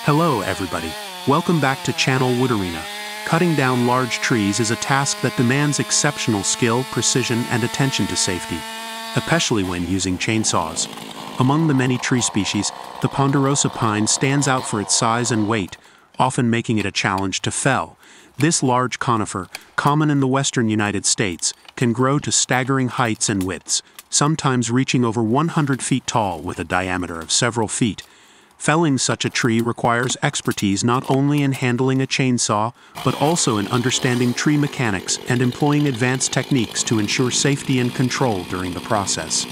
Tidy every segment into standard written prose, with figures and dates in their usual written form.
Hello everybody, welcome back to Channel Wood Arena. Cutting down large trees is a task that demands exceptional skill, precision, and attention to safety, especially when using chainsaws. Among the many tree species, the ponderosa pine stands out for its size and weight, often making it a challenge to fell. This large conifer, common in the western United States, can grow to staggering heights and widths, sometimes reaching over 100 feet tall with a diameter of several feet. Felling such a tree requires expertise not only in handling a chainsaw, but also in understanding tree mechanics and employing advanced techniques to ensure safety and control during the process.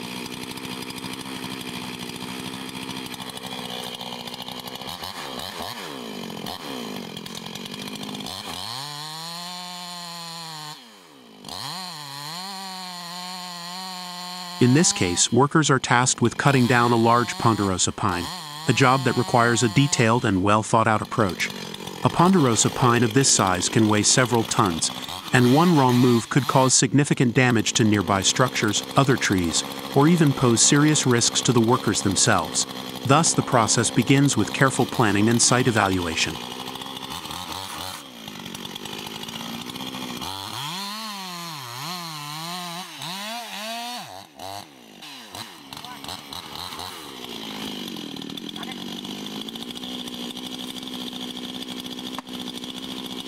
In this case, workers are tasked with cutting down a large ponderosa pine, a job that requires a detailed and well-thought-out approach. A ponderosa pine of this size can weigh several tons, and one wrong move could cause significant damage to nearby structures, other trees, or even pose serious risks to the workers themselves. Thus, the process begins with careful planning and site evaluation.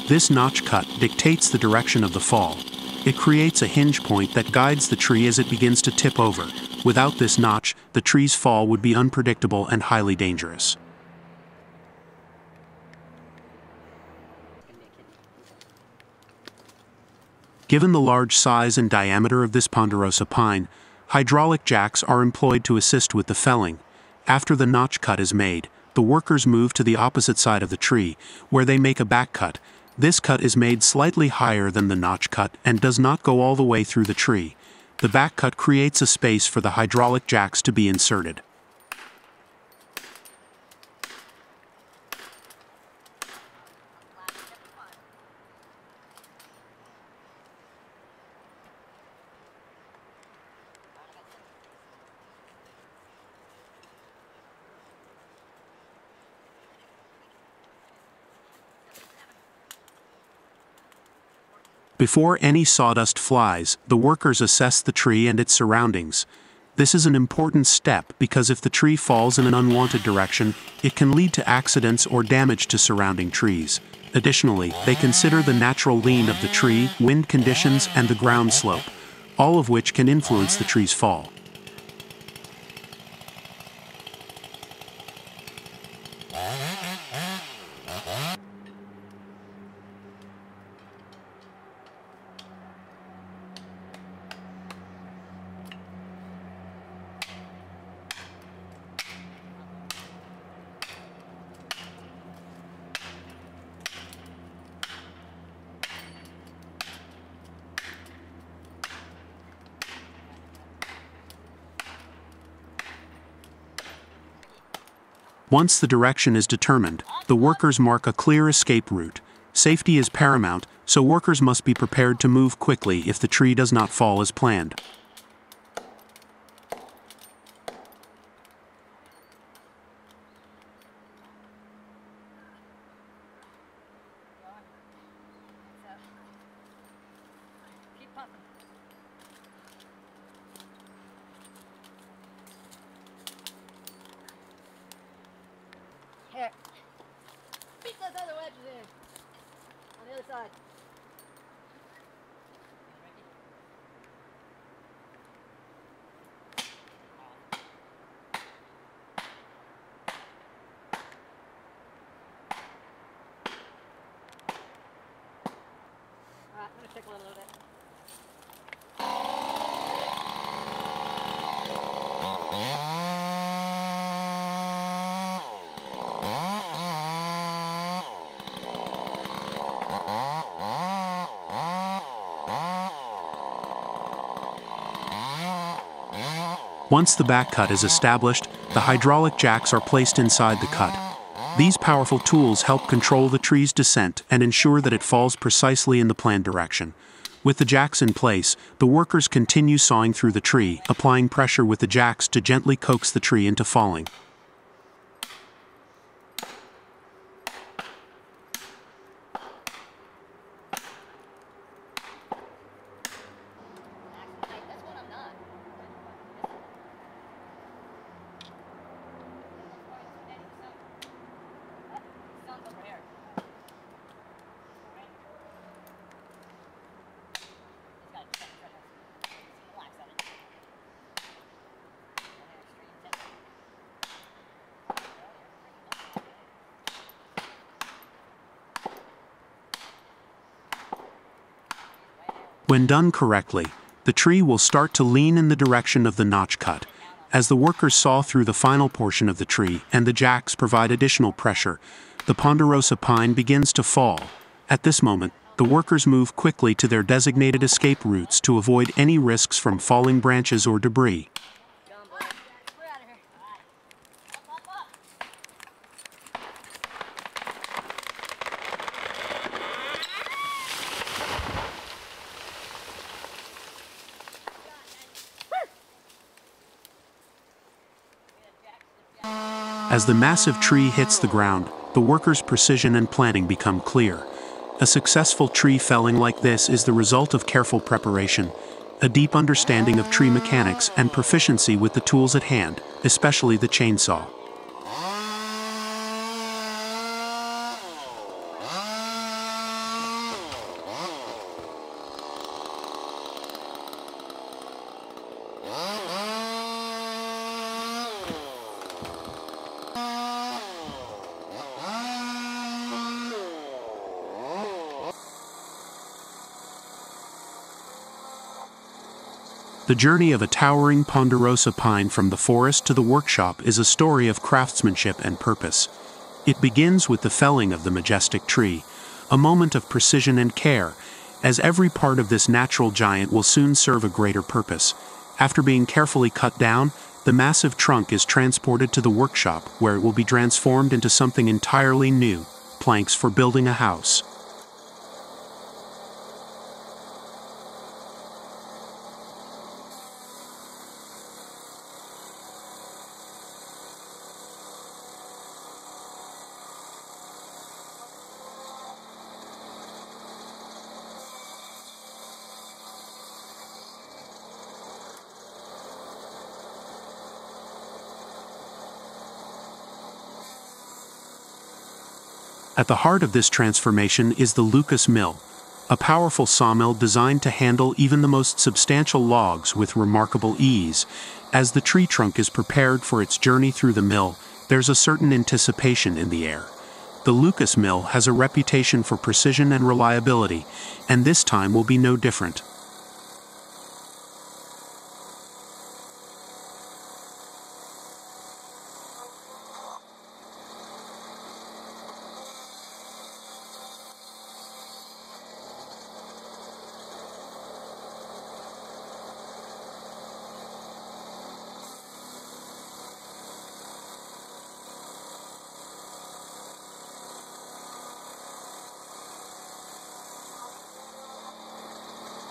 This notch cut dictates the direction of the fall. It creates a hinge point that guides the tree as it begins to tip over. Without this notch, the tree's fall would be unpredictable and highly dangerous. Given the large size and diameter of this ponderosa pine, hydraulic jacks are employed to assist with the felling. After the notch cut is made, the workers move to the opposite side of the tree, where they make a back cut. This cut is made slightly higher than the notch cut and does not go all the way through the tree. The back cut creates a space for the hydraulic jacks to be inserted. Before any sawdust flies, the workers assess the tree and its surroundings. This is an important step because if the tree falls in an unwanted direction, it can lead to accidents or damage to surrounding trees. Additionally, they consider the natural lean of the tree, wind conditions, and the ground slope, all of which can influence the tree's fall. Once the direction is determined, the workers mark a clear escape route. Safety is paramount, so workers must be prepared to move quickly if the tree does not fall as planned. Here. Beat those other wedges in. On the other side. Alright, I'm gonna tickle it a little bit. Once the back cut is established, the hydraulic jacks are placed inside the cut. These powerful tools help control the tree's descent and ensure that it falls precisely in the planned direction. With the jacks in place, the workers continue sawing through the tree, applying pressure with the jacks to gently coax the tree into falling. When done correctly, the tree will start to lean in the direction of the notch cut. As the workers saw through the final portion of the tree and the jacks provide additional pressure, the ponderosa pine begins to fall. At this moment, the workers move quickly to their designated escape routes to avoid any risks from falling branches or debris. As the massive tree hits the ground, the workers' precision and planning become clear. A successful tree felling like this is the result of careful preparation, a deep understanding of tree mechanics, and proficiency with the tools at hand, especially the chainsaw. The journey of a towering ponderosa pine from the forest to the workshop is a story of craftsmanship and purpose. It begins with the felling of the majestic tree, a moment of precision and care, as every part of this natural giant will soon serve a greater purpose. After being carefully cut down, the massive trunk is transported to the workshop, where it will be transformed into something entirely new, planks for building a house. At the heart of this transformation is the Lucas Mill, a powerful sawmill designed to handle even the most substantial logs with remarkable ease. As the tree trunk is prepared for its journey through the mill, there's a certain anticipation in the air. The Lucas Mill has a reputation for precision and reliability, and this time will be no different.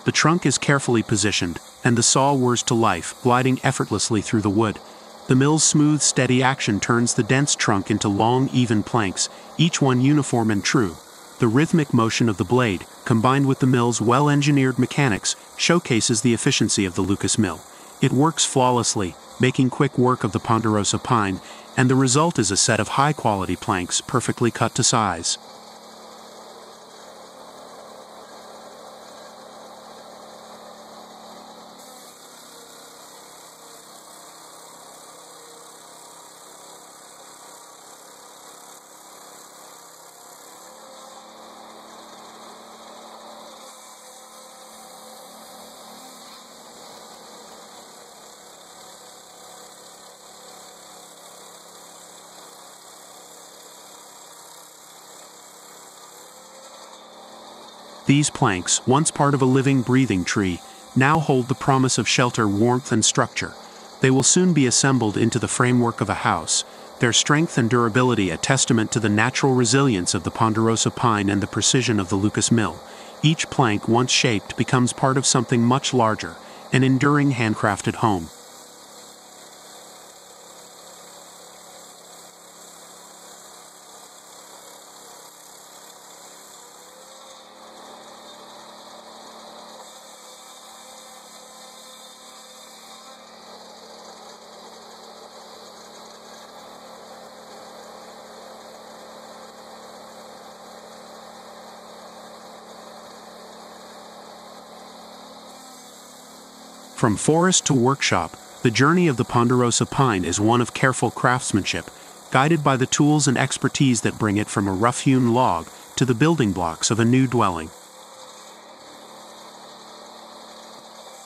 The trunk is carefully positioned, and the saw whirs to life, gliding effortlessly through the wood. The mill's smooth, steady action turns the dense trunk into long, even planks, each one uniform and true. The rhythmic motion of the blade, combined with the mill's well-engineered mechanics, showcases the efficiency of the Lucas Mill. It works flawlessly, making quick work of the ponderosa pine, and the result is a set of high-quality planks perfectly cut to size. These planks, once part of a living, breathing tree, now hold the promise of shelter, warmth, and structure. They will soon be assembled into the framework of a house, their strength and durability a testament to the natural resilience of the ponderosa pine and the precision of the Lucas Mill. Each plank, once shaped, becomes part of something much larger, an enduring handcrafted home. From forest to workshop, the journey of the ponderosa pine is one of careful craftsmanship, guided by the tools and expertise that bring it from a rough-hewn log to the building blocks of a new dwelling.